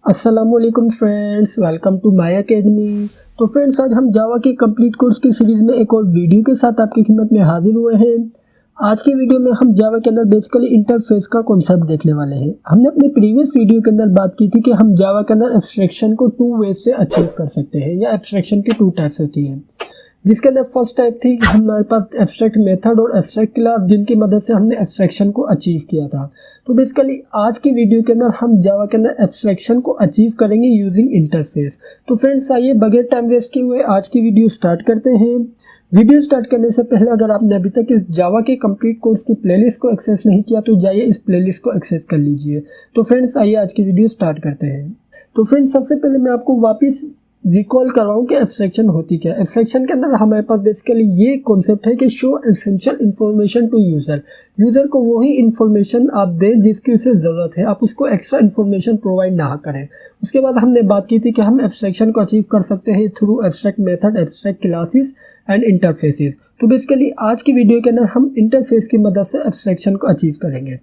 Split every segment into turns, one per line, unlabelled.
अस्सलामुअलैकुम friends, welcome to my academy. तो friends, आज हम जावा के कंप्लीट कोर्स की सीरीज़ में एक और वीडियो के साथ आपकी खिदमत में हाजिर हुए हैं। आज की वीडियो में हम जावा के अंदर बेसिकली इंटरफेस का कॉन्सेप्ट देखने वाले हैं। हमने अपने प्रीवियस वीडियो के अंदर बात की थी कि हम जावा के अंदर एब्स्ट्रैक्शन को 2 वेज से अचीव कर सकते हैं, या एब्स्ट्रैक्शन की 2 टाइप्स होती हैं। जिसके अंदर फर्स्ट टाइप थी हमारे पास एब्स्ट्रैक्ट मेथड और एब्स्ट्रैक्ट क्लास, जिनकी मदद से हमने एब्स्ट्रैक्शन को अचीव किया था। तो बेसिकली आज की वीडियो के अंदर हम जावा के अंदर एब्स्ट्रैक्शन को अचीव करेंगे यूजिंग इंटरफेस। तो फ्रेंड्स, आइए बगैर टाइम वेस्ट किए हुए आज की वीडियो स्टार्ट करते हैं। वीडियो स्टार्ट करने से पहले अगर आपने अभी तक इस जावा के कंप्लीट कोर्स की प्लेलिस्ट को एक्सेस नहीं किया तो जाइए इस प्लेलिस्ट को एक्सेस कर लीजिए। तो फ्रेंड्स, आइए आज की वीडियो स्टार्ट करते हैं। तो फ्रेंड्स, सबसे पहले मैं आपको वापस रिकॉल कर रहा हूँ कि एब्स्ट्रैक्शन होती क्या है। एब्स्ट्रैक्शन के अंदर हमारे पास बेसिकली ये कॉन्सेप्ट है कि show essential information to user को वही इन्फॉर्मेशन आप दें जिसकी उसे ज़रूरत है, आप उसको एक्स्ट्रा इन्फॉर्मेशन प्रोवाइड ना करें। उसके बाद हमने बात की थी कि हम एब्स्ट्रैक्शन को अचीव कर सकते हैं through abstract method, abstract classes and interfaces. तो बेसिकली आज की वीडियो के अंदर हम इंटरफेस की मदद से एब्स्ट्रैक्शन को अचीव करेंगे।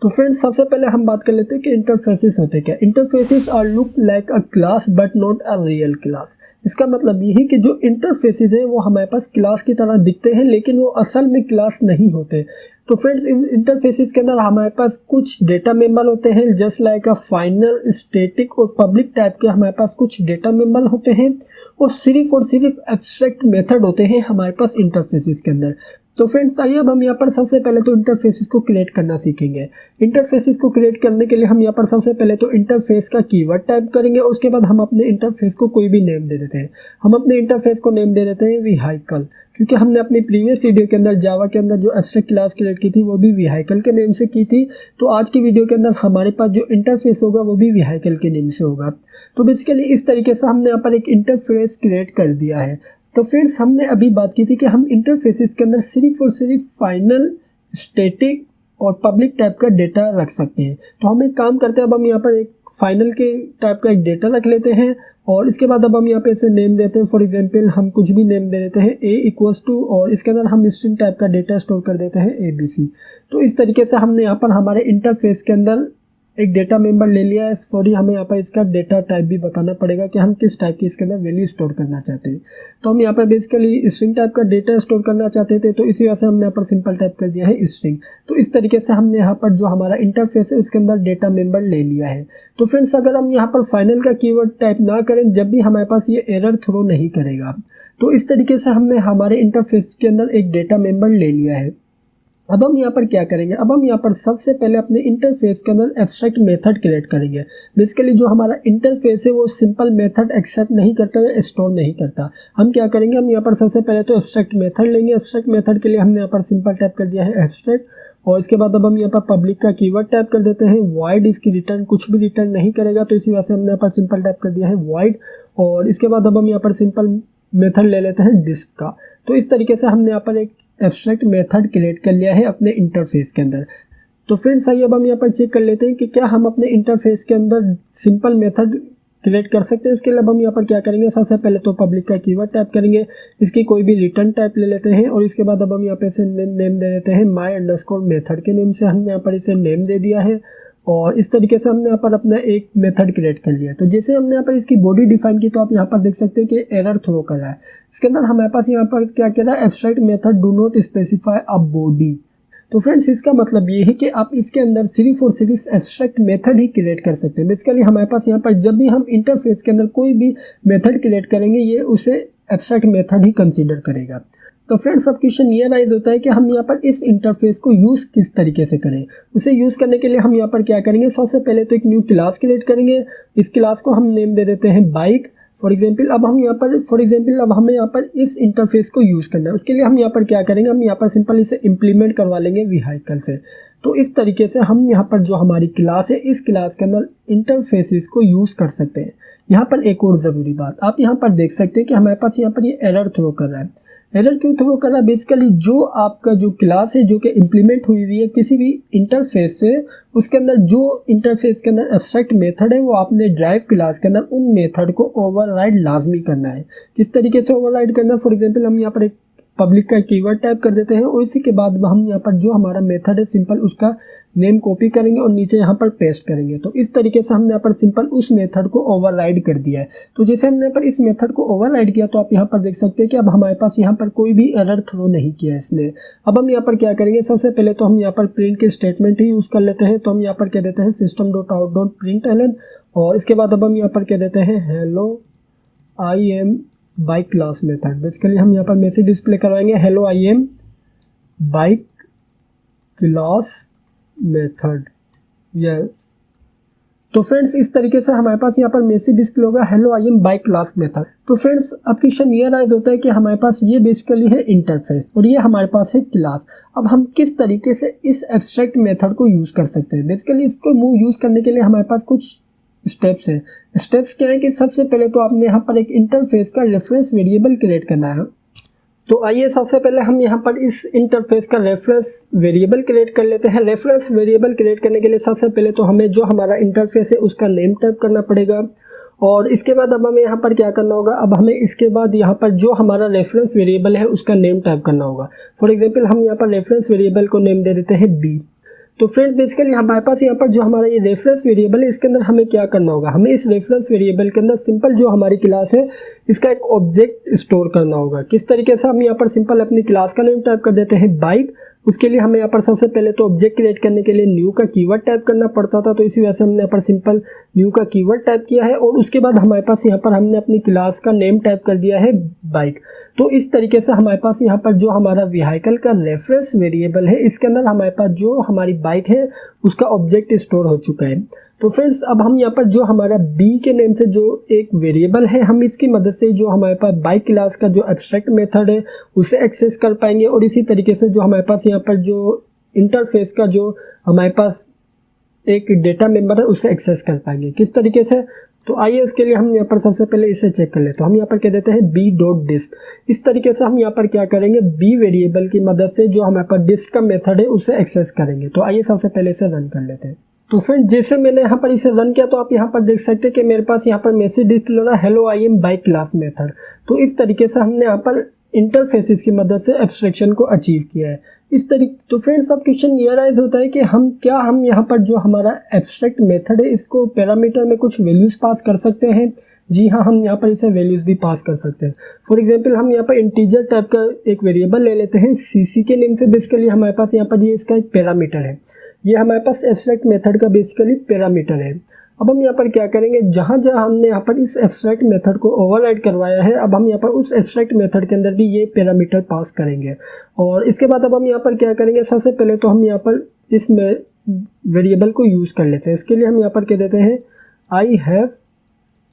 तो फ्रेंड्स, सबसे पहले हम बात कर लेते हैं कि इंटरफेसेस होते क्या। Interfaces are look like a class but not a real class. इसका मतलब ये है कि जो इंटरफेसेस हैं वो हमारे पास क्लास की तरह दिखते हैं, लेकिन वो असल में क्लास नहीं होते। तो फ्रेंड्स, इन इंटरफेसेस के अंदर हमारे पास कुछ डेटा मेंबर होते हैं, just like a final, static और पब्लिक टाइप के हमारे पास कुछ डेटा मेंबर होते हैं, और सिर्फ एब्स्ट्रैक्ट मेथड होते हैं हमारे पास इंटरफेसेस के अंदर। तो फ्रेंड्स, आइए अब हम यहाँ पर सबसे पहले तो इंटरफेसेस को क्रिएट करना सीखेंगे। इंटरफेसेस को क्रिएट करने के लिए हम यहाँ पर सबसे पहले तो इंटरफेस का कीवर्ड टाइप करेंगे, और उसके बाद हम अपने इंटरफेस को कोई भी नेम दे देते हैं। हम अपने इंटरफेस को नेम दे देते हैं व्हीकल, क्योंकि हमने अपनी प्रीवियस वीडियो के अंदर जावा के अंदर जो एब्स्ट्रैक्ट क्लास क्रिएट की थी वो भी व्हीकल के नेम से की थी। तो आज की वीडियो के अंदर हमारे पास जो इंटरफेस होगा वो भी व्हीकल के नेम से होगा। तो बेसिकली इस तरीके से हमने यहाँ पर एक इंटरफेस क्रिएट कर दिया है। तो फ्रेंड्स, हमने अभी बात की थी कि हम इंटरफेसेस के अंदर सिर्फ और सिर्फ फाइनल, स्टैटिक और पब्लिक टाइप का डेटा रख सकते हैं। तो हम एक काम करते हैं, अब हम यहाँ पर एक फाइनल के टाइप का एक डेटा रख लेते हैं, और इसके बाद अब हम यहाँ पे इसे नेम देते हैं। फॉर एग्जांपल हम कुछ भी नेम दे देते हैं a=, और इसके अंदर हम स्ट्रिंग टाइप का डेटा स्टोर कर देते हैं ABC। तो इस तरीके से हमने यहाँ पर हमारे इंटरफेस के अंदर एक डेटा मेंबर ले लिया है। सॉरी, हमें यहाँ पर इसका डेटा टाइप भी बताना पड़ेगा कि हम किस टाइप की इसके अंदर वैल्यू स्टोर करना चाहते हैं। तो हम यहाँ पर बेसिकली स्ट्रिंग टाइप का डेटा स्टोर करना चाहते थे, तो इसी वजह से हमने यहाँ पर सिंपल टाइप कर दिया है स्ट्रिंग। तो इस तरीके से हमने यहाँ पर जो हमारा इंटरफेस है उसके अंदर डेटा मेंबर ले लिया है। तो फ्रेंड्स, अगर हम यहाँ पर फाइनल का कीवर्ड टाइप ना करें, जब भी हमारे पास ये एरर थ्रो नहीं करेगा। तो इस तरीके से हमने हमारे इंटरफेस के अंदर एक डेटा मेंबर ले लिया है। अब हम यहाँ पर क्या करेंगे, अब हम यहाँ पर सबसे पहले अपने इंटरफेस के अंदर एब्स्ट्रैक्ट मेथड क्रिएट करेंगे। बेसिकली जो हमारा इंटरफेस है वो सिंपल मेथड एक्सेप्ट नहीं करता है, स्टोर नहीं करता। हम क्या करेंगे, हम यहाँ पर सबसे पहले तो एब्स्ट्रैक्ट मेथड लेंगे। एब्स्ट्रैक्ट मेथड के लिए हमने यहाँ पर सिंपल टाइप कर दिया है एब्स्ट्रैक्ट, और इसके बाद अब हम यहाँ पर पब्लिक का कीवर्ड टाइप कर देते हैं वॉइड। इसकी रिटर्न कुछ भी रिटर्न नहीं करेगा, तो इसी वजह से हमने यहाँ पर सिंपल टाइप कर दिया है वॉइड। और इसके बाद अब हम यहाँ पर सिंपल मेथड ले लेते हैं डिस्क का। तो इस तरीके से हमने यहाँ पर एक एब्स्ट्रैक्ट मेथड क्रिएट कर लिया है अपने इंटरफेस के अंदर। तो फ्रेंड्स, आइए अब हम यहाँ पर चेक कर लेते हैं कि क्या हम अपने इंटरफेस के अंदर सिंपल मेथड क्रिएट कर सकते हैं। इसके लिए अब हम यहाँ पर क्या करेंगे, सबसे पहले तो पब्लिक का कीवर्ड टाइप करेंगे, इसकी कोई भी रिटर्न टाइप ले लेते हैं, और इसके बाद अब हम यहाँ पे इसे नेम दे देते हैं my_मेथड के नेम से हमने यहाँ पर इसे नेम दे दिया है। और इस तरीके से हमने यहाँ पर अपना एक मेथड क्रिएट कर लिया। तो जैसे हमने यहाँ पर इसकी बॉडी डिफाइन की, तो आप यहाँ पर देख सकते हैं कि एरर थ्रो कर रहा है। इसके अंदर हमारे पास यहाँ पर क्या कह रहा है, abstract method do not specify a body. तो फ्रेंड्स, इसका मतलब ये है कि आप इसके अंदर सिर्फ और सिर्फ एब्स्ट्रैक्ट मेथड ही क्रिएट कर सकते हैं। बेसिकली हमारे पास यहाँ पर जब भी हम इंटरफेस के अंदर कोई भी मेथड क्रिएट करेंगे, ये उसे एब्स्ट्रैक्ट मेथड ही कंसीडर करेगा। तो फ्रेंड्स, अब क्वेश्चन ये राइज होता है कि हम यहाँ पर इस इंटरफेस को यूज़ किस तरीके से करें। उसे यूज़ करने के लिए हम यहाँ पर क्या करेंगे, सबसे पहले तो एक न्यू क्लास क्रिएट करेंगे। इस क्लास को हम नेम दे देते हैं बाइक। फॉर एग्जाम्पल अब हमें यहाँ पर इस इंटरफेस को यूज़ करना है। उसके लिए हम यहाँ पर क्या करेंगे, हम यहाँ पर सिंपल इसे इम्प्लीमेंट करवा लेंगे व्हीकल से। तो इस तरीके से हम यहाँ पर जो हमारी क्लास है, इस क्लास के अंदर इंटरफेसेस को यूज़ कर सकते हैं। यहाँ पर एक और ज़रूरी बात, आप यहाँ पर देख सकते हैं कि हमारे पास यहाँ पर ये एरर थ्रो कर रहा है। एरर क्यों थ्रो कर रहा है, बेसिकली जो आपका जो क्लास है जो कि इम्प्लीमेंट हुई हुई है किसी भी इंटरफेस से, उसके अंदर जो इंटरफेस के अंदर एब्स्ट्रैक्ट मेथड है वो आपने ड्राइव क्लास के अंदर उन मेथड को ओवरराइड लाजमी करना है। किस तरीके से ओवरराइड करना है, फॉर एग्जांपल हम यहाँ पर एक पब्लिक का कीवर्ड टाइप कर देते हैं और इसी के बाद हम यहाँ पर जो हमारा मेथड है सिंपल उसका नेम कॉपी करेंगे और नीचे यहाँ पर पेस्ट करेंगे। तो इस तरीके से हमने यहाँ पर सिंपल उस मेथड को ओवरराइड कर दिया है। तो जैसे हमने यहाँ पर इस मेथड को ओवरराइड किया तो आप यहाँ पर देख सकते हैं कि अब हमारे पास यहाँ पर कोई भी एरर थ्रो नहीं किया इसने। अब हम यहाँ पर क्या करेंगे, सबसे पहले तो हम यहाँ पर प्रिंट के स्टेटमेंट ही यूज़ कर लेते हैं। तो हम यहाँ पर कह देते हैं system.out.println और इसके बाद अब हम यहाँ पर कह देते हैं hello I am by class method. Basically हम यहाँ पर मैसेज डिस्प्ले करवाएंगे hello I am by class method. Yes, तो फ्रेंड्स इस तरीके से हमारे पास यहाँ पर मैसेज डिस्प्ले होगा hello I am by class method. तो फ्रेंड्स अब क्वेश्चन ये राइज होता है कि हमारे पास ये बेसिकली है इंटरफेस और ये हमारे पास है क्लास। अब हम किस तरीके से इस एब्स्ट्रैक्ट मेथड को यूज़ कर सकते हैं। बेसिकली इसको यूज़ करने के लिए हमारे पास कुछ स्टेप्स है। स्टेप्स क्या है कि सबसे पहले तो आपने यहाँ पर एक इंटरफेस का रेफरेंस वेरिएबल क्रिएट करना है। तो आइए सबसे पहले हम यहाँ पर इस इंटरफेस का रेफरेंस वेरिएबल क्रिएट कर लेते हैं। रेफरेंस वेरिएबल क्रिएट करने के लिए सबसे पहले तो हमें जो हमारा इंटरफेस है उसका नेम टाइप करना पड़ेगा और इसके बाद अब हमें यहाँ पर क्या करना होगा, अब हमें इसके बाद यहाँ पर जो हमारा रेफरेंस वेरिएबल है उसका नेम टाइप करना होगा। फॉर एग्जाम्पल हम यहाँ पर रेफरेंस वेरिएबल को नेम दे देते हैं बी। तो फ्रेंड बेसिकली हमारे पास यहाँ पर जो हमारा ये रेफरेंस वेरिएबल है इसके अंदर हमें क्या करना होगा, हमें इस रेफरेंस वेरिएबल के अंदर सिंपल जो हमारी क्लास है इसका एक ऑब्जेक्ट स्टोर करना होगा। किस तरीके से, हम यहाँ पर सिंपल अपनी क्लास का नेम टाइप कर देते हैं बाइक। उसके लिए हमें यहाँ पर सबसे पहले तो ऑब्जेक्ट क्रिएट करने के लिए न्यू का कीवर्ड टाइप करना पड़ता था, तो इसी वजह से हमने यहाँ पर सिंपल न्यू का कीवर्ड टाइप किया है और उसके बाद हमारे पास यहाँ पर हमने अपनी क्लास का नेम टाइप कर दिया है बाइक। तो इस तरीके से हमारे पास यहाँ पर जो हमारा व्हीकल का रेफरेंस वेरिएबल है इसके अंदर हमारे पास जो हमारी बाइक है उसका ऑब्जेक्ट स्टोर हो चुका है। तो फ्रेंड्स अब हम यहाँ पर जो हमारा बी के नेम से जो एक वेरिएबल है हम इसकी मदद से जो हमारे पास बाइक क्लास का जो एब्स्ट्रैक्ट मेथड है उसे एक्सेस कर पाएंगे और इसी तरीके से जो हमारे पास यहाँ पर जो इंटरफेस का जो हमारे पास एक डेटा मेंबर है उसे एक्सेस कर पाएंगे। किस तरीके से, तो आइए इसके लिए हम यहाँ पर सबसे पहले इसे चेक कर लेते हैं। तो हम यहाँ पर कह देते हैं बी डॉट डिस्क। इस तरीके से हम यहाँ पर क्या करेंगे, बी वेरिएबल की मदद से जो हमारे पास डिस्क का मेथड है उसे एक्सेस करेंगे। तो आइए सबसे पहले इसे रन कर लेते हैं। तो फ्रेंड जैसे मैंने यहाँ पर इसे रन किया तो आप यहाँ पर देख सकते हैं कि मेरे पास यहाँ पर मैसेज डिस्प्ले हो रहा है hello I am by class method. तो इस तरीके से हमने यहाँ पर इंटरफेसेस की मदद से एब्स्ट्रैक्शन को अचीव किया है। इस तरीके तो फ्रेंड्स अब क्वेश्चन ये राइज होता है कि हम यहाँ पर जो हमारा एब्स्ट्रैक्ट मेथड है इसको पैरामीटर में कुछ वैल्यूज पास कर सकते हैं। जी हाँ, हम यहाँ पर इसे वैल्यूज भी पास कर सकते हैं। फॉर एग्जांपल हम यहाँ पर इंटीजर टाइप का एक वेरिएबल ले लेते हैं सीसी के नेम से। बेसिकली हमारे पास यहाँ पर ये इसका एक पैरामीटर है, ये हमारे पास एब्स्ट्रैक्ट मेथड का बेसिकली पैरामीटर है। अब हम यहाँ पर क्या करेंगे, जहाँ जहाँ हमने यहाँ पर इस एब्स्ट्रैक्ट मेथड को ओवरराइड करवाया है अब हम यहाँ पर उस एब्स्ट्रैक्ट मेथड के अंदर भी ये पैरामीटर पास करेंगे। और इसके बाद अब हम यहाँ पर क्या करेंगे, सबसे पहले तो हम यहाँ पर इस वेरिएबल को यूज़ कर लेते हैं। इसके लिए हम यहाँ पर कह देते हैं आई हैव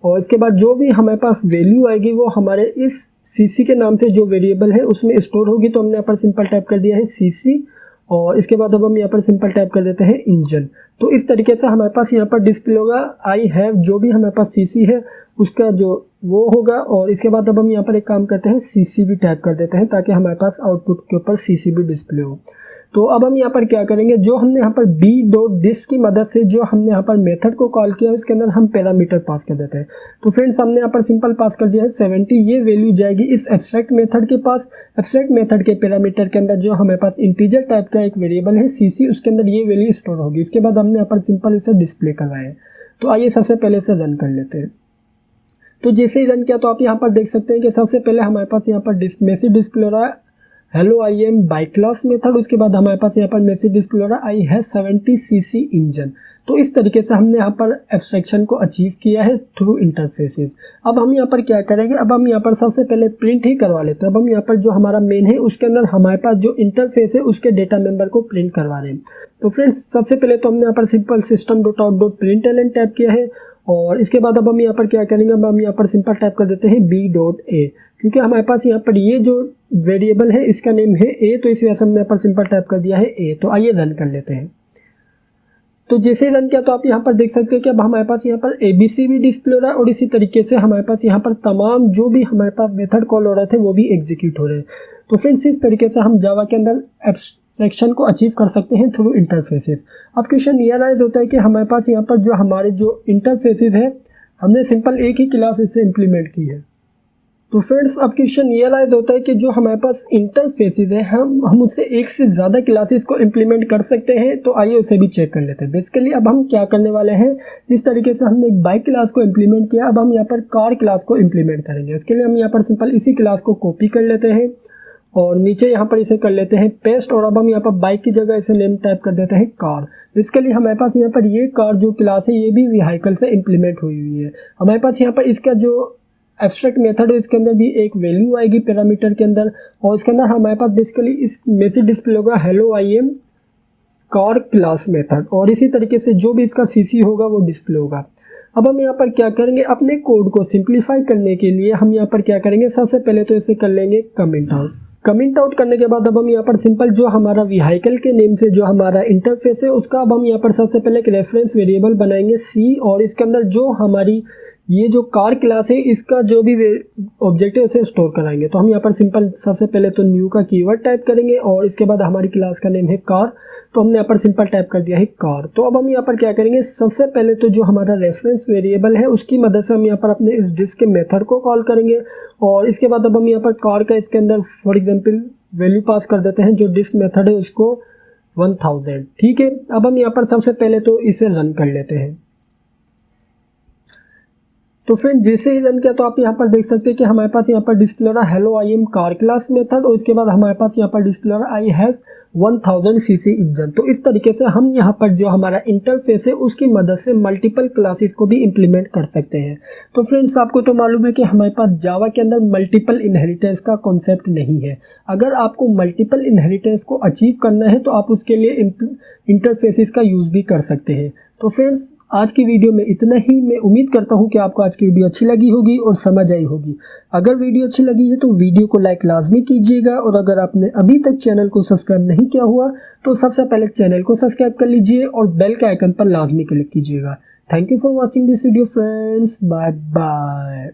और इसके बाद जो भी हमारे पास वैल्यू आएगी वो हमारे इस सीसी के नाम से जो वेरिएबल है उसमें स्टोर होगी। तो हमने यहाँ पर सिंपल टाइप कर दिया है सीसी और इसके बाद अब हम यहाँ पर सिंपल टाइप कर देते हैं इंजन। तो इस तरीके से हमारे पास यहाँ पर डिस्प्ले होगा आई हैव, जो भी हमारे पास सीसी है उसका जो वो होगा। और इसके बाद अब हम यहाँ पर एक काम करते हैं सीसी भी टाइप कर देते हैं ताकि हमारे पास आउटपुट के ऊपर सीसी भी डिस्प्ले हो। तो अब हम यहाँ पर क्या करेंगे, जो हमने यहाँ पर बी डॉट डिस्क की मदद से जो हमने यहाँ पर मेथड को कॉल किया उसके अंदर हम पैरामीटर पास कर देते हैं। तो फ्रेंड्स हमने यहाँ पर सिंपल पास कर दिया है 70। ये वैल्यू जाएगी इस एब्स्ट्रैक्ट मेथड के पास। एब्स्ट्रैक्ट मेथड के पैरामीटर के अंदर जो हमारे पास इंटीजर टाइप का एक वेरिएबल है सीसी, उसके अंदर ये वैल्यू स्टोर होगी। इसके बाद हमने यहाँ पर सिंपल इसे डिस्प्ले करवाया है। तो आइए सबसे पहले इसे रन कर लेते हैं। तो जैसे ही रन किया तो आप यहाँ पर देख सकते हैं कि सबसे पहले हमारे पास यहाँ पर मैसेज डिस्प्ले हो रहा है hello I am by class method. उसके बाद हमारे पास यहाँ पर मैसेज डिस्प्ले हो रहा है आई हैव 70 सीसी इंजन। तो इस तरीके से हमने यहाँ पर एब्स्ट्रैक्शन को अचीव किया है थ्रू इंटरफेसेस। अब हम यहाँ पर क्या करेंगे, अब हम यहाँ पर सबसे पहले प्रिंट ही करवा लेते हैं। अब हम यहाँ पर जो हमारा मेन है उसके अंदर हमारे पास जो इंटरफेस है उसके डेटा मेंबर को प्रिंट करवा रहे हैं। तो फ्रेंड्स सबसे पहले तो हमने यहाँ पर सिंपल system.out.println टाइप किया है और इसके बाद अब हम यहाँ पर क्या करेंगे, अब हम यहाँ पर सिंपल टाइप कर देते हैं बी डॉट ए, क्योंकि हमारे पास यहाँ पर ये जो वेरिएबल है इसका नेम है ए, तो इस वजह से हमने यहाँ पर सिंपल टाइप कर दिया है ए। तो आइए रन कर लेते हैं। तो जैसे ही रन किया तो आप यहाँ पर देख सकते हैं कि अब हमारे पास यहाँ पर ABC भी डिस्प्ले हो रहा है और इसी तरीके से हमारे पास यहाँ पर तमाम जो भी हमारे पास मेथड कॉल हो रहे थे वो भी एग्जीक्यूट हो रहे हैं। तो फ्रेंड्स इस तरीके से हम जावा के अंदर एब्स्ट्रैक्शन को अचीव कर सकते हैं थ्रू इंटरफेसेस। अब क्वेश्चन ये राइज होता है कि हमारे पास यहाँ पर जो हमारे जो इंटरफेसेस है हमने सिंपल एक ही क्लास इससे इम्प्लीमेंट की है। तो फ्रेंड्स अब क्वेश्चन ये राइज होता है कि जो हमारे पास इंटरफेसेस है हम उससे एक से ज़्यादा क्लासेस को इम्प्लीमेंट कर सकते हैं। तो आइए उसे भी चेक कर लेते हैं। बेसिकली अब हम क्या करने वाले हैं, जिस तरीके से हमने एक बाइक क्लास को इम्प्लीमेंट किया, अब हम यहाँ पर कार क्लास को इम्प्लीमेंट करेंगे। इसके लिए हम यहाँ पर सिंपल इसी क्लास को कॉपी कर लेते हैं और नीचे यहाँ पर इसे कर लेते हैं पेस्ट। और अब हम यहाँ पर बाइक की जगह इसे नेम टाइप कर देते हैं कार। बेसिकली हमारे पास यहाँ पर ये कार जो क्लास है ये भी व्हीकल से इम्प्लीमेंट हुई हुई है। हमारे पास यहाँ पर इसका जो एब्स्ट्रैक्ट मेथड है इसके अंदर भी एक वैल्यू आएगी पैरामीटर के अंदर, और इसके अंदर हमारे पास बेसिकली इस मैसेज डिस्प्ले होगा hello I am car class method, और इसी तरीके से जो भी इसका सीसी होगा वो डिस्प्ले होगा। अब हम यहाँ पर क्या करेंगे, अपने कोड को सिंप्लीफाई करने के लिए हम यहाँ पर क्या करेंगे, सबसे पहले तो इसे कर लेंगे कमेंट आउट। कमेंट आउट करने के बाद अब हम यहाँ पर सिंपल जो हमारा व्हीकल के नेम से जो हमारा इंटरफेस है उसका अब हम यहाँ पर सबसे पहले एक रेफरेंस वेरिएबल बनाएंगे सी, और इसके अंदर जो हमारी ये जो कार क्लास है इसका जो भी ऑब्जेक्ट है उसे स्टोर कराएंगे। तो हम यहाँ पर सिंपल सबसे पहले तो न्यू का कीवर्ड टाइप करेंगे और इसके बाद हमारी क्लास का नेम है कार, तो हमने यहाँ पर सिंपल टाइप कर दिया है कार। तो अब हम यहाँ पर क्या करेंगे, सबसे पहले तो जो हमारा रेफरेंस वेरिएबल है उसकी मदद से हम यहाँ पर अपने इस डिस्क के मेथड को कॉल करेंगे, और इसके बाद अब हम यहाँ पर कार का इसके अंदर फॉर एग्जाम्पल वैल्यू पास कर देते हैं, जो डिस्क मेथड है उसको 1000। ठीक है, अब हम यहाँ पर सबसे पहले तो इसे रन कर लेते हैं। तो फ्रेंड जैसे ही रन किया तो आप यहाँ पर देख सकते हैं कि हमारे पास यहाँ पर डिस्प्ले हो रहा है hello I am car class method, और इसके बाद हमारे पास यहाँ पर डिस्प्ले हो रहा है आई हैज़ 1000 सीसी इंजन। तो इस तरीके से हम यहाँ पर जो हमारा इंटरफेस है उसकी मदद से मल्टीपल क्लासेस को भी इम्प्लीमेंट कर सकते हैं। तो फ्रेंड्स आपको तो मालूम है कि हमारे पास जावा के अंदर मल्टीपल इनहेरिटेंस का कॉन्सेप्ट नहीं है। अगर आपको मल्टीपल इनहेरिटेंस को अचीव करना है तो आप उसके लिए इंटरफेसेस का यूज़ भी कर सकते हैं। तो फ्रेंड्स आज की वीडियो में इतना ही। मैं उम्मीद करता हूँ कि आपको आज की वीडियो अच्छी लगी होगी और समझ आई होगी। अगर वीडियो अच्छी लगी है तो वीडियो को लाइक लाजमी कीजिएगा, और अगर आपने अभी तक चैनल को सब्सक्राइब नहीं किया हुआ तो सबसे पहले चैनल को सब्सक्राइब कर लीजिए और बेल के आइकन पर लाजमी क्लिक कीजिएगा। Thank you for watching this video friends, bye bye.